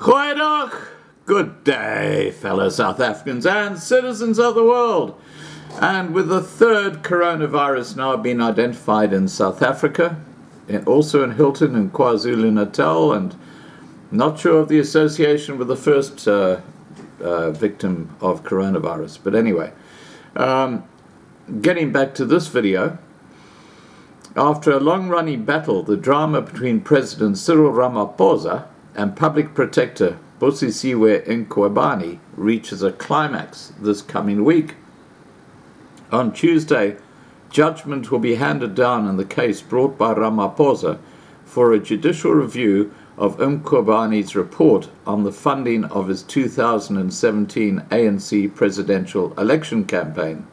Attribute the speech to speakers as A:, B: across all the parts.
A: Goeiedag! Good day, fellow South Africans and citizens of the world. And with the third coronavirus now being identified in South Africa, and also in Hilton and KwaZulu-Natal, and not sure of the association with the first victim of coronavirus. But anyway, getting back to this video, after a long-running battle, the drama between President Cyril Ramaphosa and Public Protector Busisiwe Mkhwebane reaches a climax this coming week. On Tuesday, judgment will be handed down in the case brought by Ramaphosa for a judicial review of Mkhwebane's report on the funding of his 2017 ANC presidential election campaign.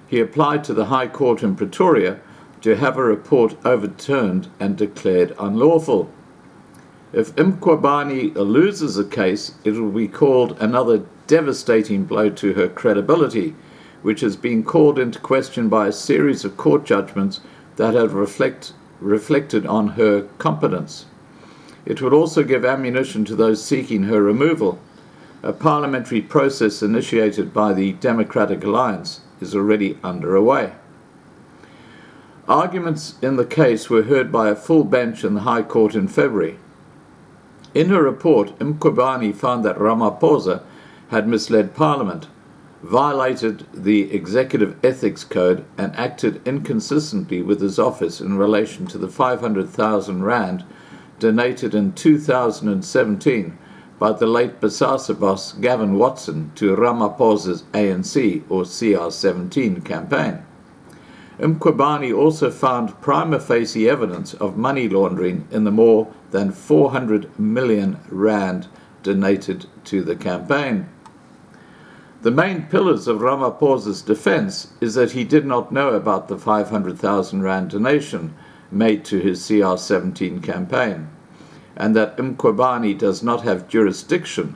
A: He applied to the High Court in Pretoria to have a report overturned and declared unlawful. If Mkhwebane loses the case, it will be called another devastating blow to her credibility, which has been called into question by a series of court judgments that have reflected on her competence. It would also give ammunition to those seeking her removal. A parliamentary process initiated by the Democratic Alliance is already underway. Arguments in the case were heard by a full bench in the High Court in February. In her report, Mkhwebane found that Ramaphosa had misled Parliament, violated the Executive Ethics Code, and acted inconsistently with his office in relation to the 500,000 rand donated in 2017 by the late Bosasa boss Gavin Watson to Ramaphosa's ANC or CR17 campaign. Mkhwebane also found prima facie evidence of money laundering in the more than 400 million rand donated to the campaign. The main pillars of Ramaphosa's defense is that he did not know about the 500,000 rand donation made to his CR17 campaign, and that Mkhwebane does not have jurisdiction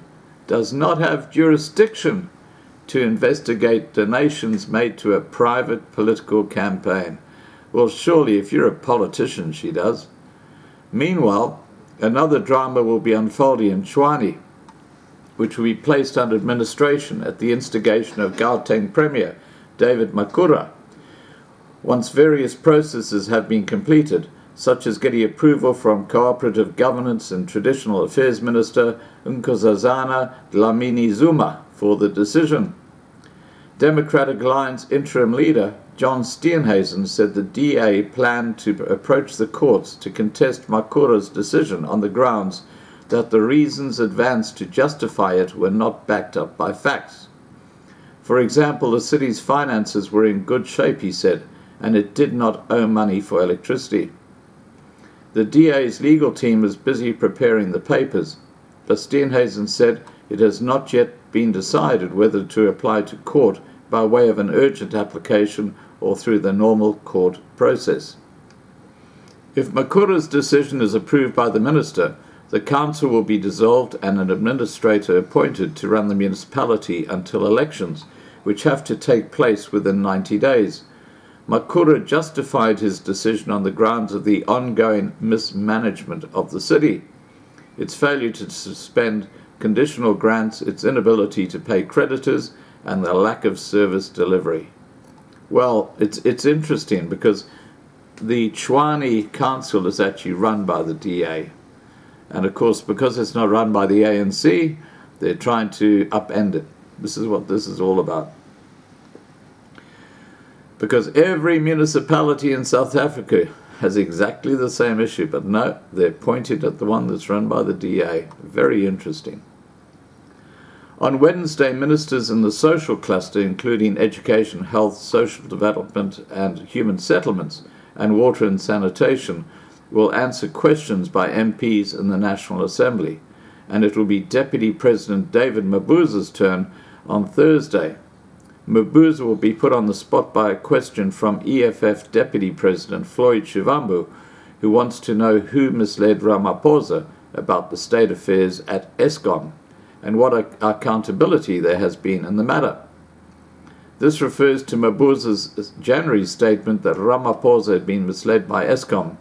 A: to investigate donations made to a private political campaign. Well, surely if you're a politician, she does. Meanwhile, another drama will be unfolding in Tshwane, which will be placed under administration at the instigation of Gauteng Premier David Makhura. Once various processes have been completed, such as getting approval from Cooperative Governance and Traditional Affairs Minister Nkosazana Dlamini Zuma for the decision. Democratic Alliance interim leader John Steenhuisen said the DA planned to approach the courts to contest Makhura's decision on the grounds that the reasons advanced to justify it were not backed up by facts. For example, the city's finances were in good shape, he said, and it did not owe money for electricity. The DA's legal team is busy preparing the papers, but Steenhuisen said it has not yet been decided whether to apply to court by way of an urgent application or through the normal court process. If Makhura's decision is approved by the minister, the council will be dissolved and an administrator appointed to run the municipality until elections, which have to take place within 90 days. Makhura justified his decision on the grounds of the ongoing mismanagement of the city, its failure to suspend conditional grants, its inability to pay creditors, and the lack of service delivery. Well, it's interesting because the Tshwane council is actually run by the DA. And of course, because it's not run by the ANC, they're trying to upend it. This is what this is all about. Because every municipality in South Africa has exactly the same issue, but no, they're pointed at the one that's run by the DA. Very interesting. On Wednesday, ministers in the social cluster, including education, health, social development, and human settlements, and water and sanitation, will answer questions by MPs in the National Assembly, and it will be Deputy President David Mabuza's turn on Thursday. Mabuza will be put on the spot by a question from EFF Deputy President Floyd Shivambu, who wants to know who misled Ramaphosa about the state affairs at Eskom and what accountability there has been in the matter. This refers to Mabuza's January statement that Ramaphosa had been misled by Eskom,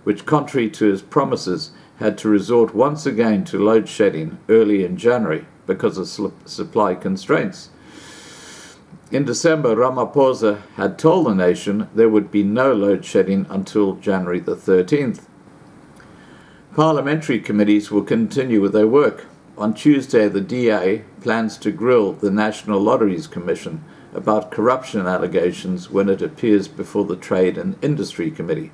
A: which, contrary to his promises, had to resort once again to load shedding early in January because of supply constraints. In December, Ramaphosa had told the nation there would be no load shedding until January the 13th. Parliamentary committees will continue with their work. On Tuesday, the DA plans to grill the National Lotteries Commission about corruption allegations when it appears before the Trade and Industry Committee.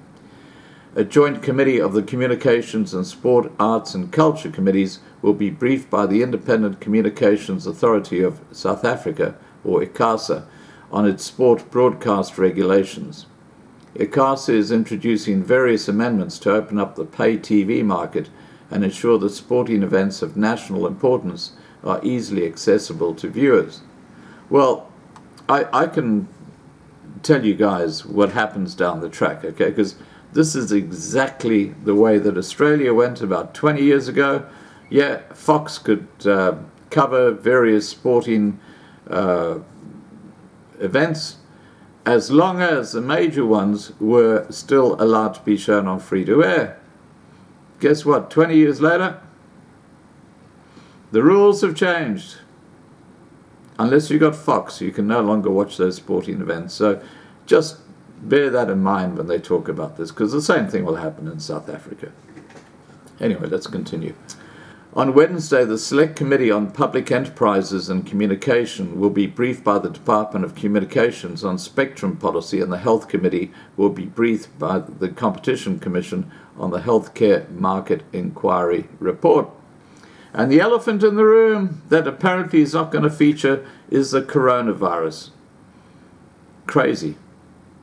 A: A joint committee of the Communications and Sport, Arts and Culture Committees will be briefed by the Independent Communications Authority of South Africa, or ICASA, on its sport broadcast regulations. ICASA is introducing various amendments to open up the pay TV market and ensure that sporting events of national importance are easily accessible to viewers. Well, I can tell you guys what happens down the track, okay? Because this is exactly the way that Australia went about 20 years ago. Yeah, Fox could cover various sporting events as long as the major ones were still allowed to be shown on free-to-air. Guess what? 20 years later, the rules have changed. Unless you got Fox, you can no longer watch those sporting events. So just bear that in mind when they talk about this, because the same thing will happen in South Africa. Anyway, let's continue. On Wednesday, the Select Committee on Public Enterprises and Communication will be briefed by the Department of Communications on spectrum policy, and the Health Committee will be briefed by the Competition Commission on the Healthcare Market Inquiry Report. And the elephant in the room that apparently is not going to feature is the coronavirus. Crazy.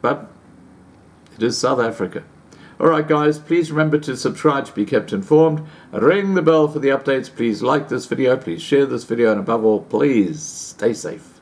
A: But it is South Africa. All right, guys, please remember to subscribe to be kept informed. Ring the bell for the updates. Please like this video. Please share this video. And above all, please stay safe.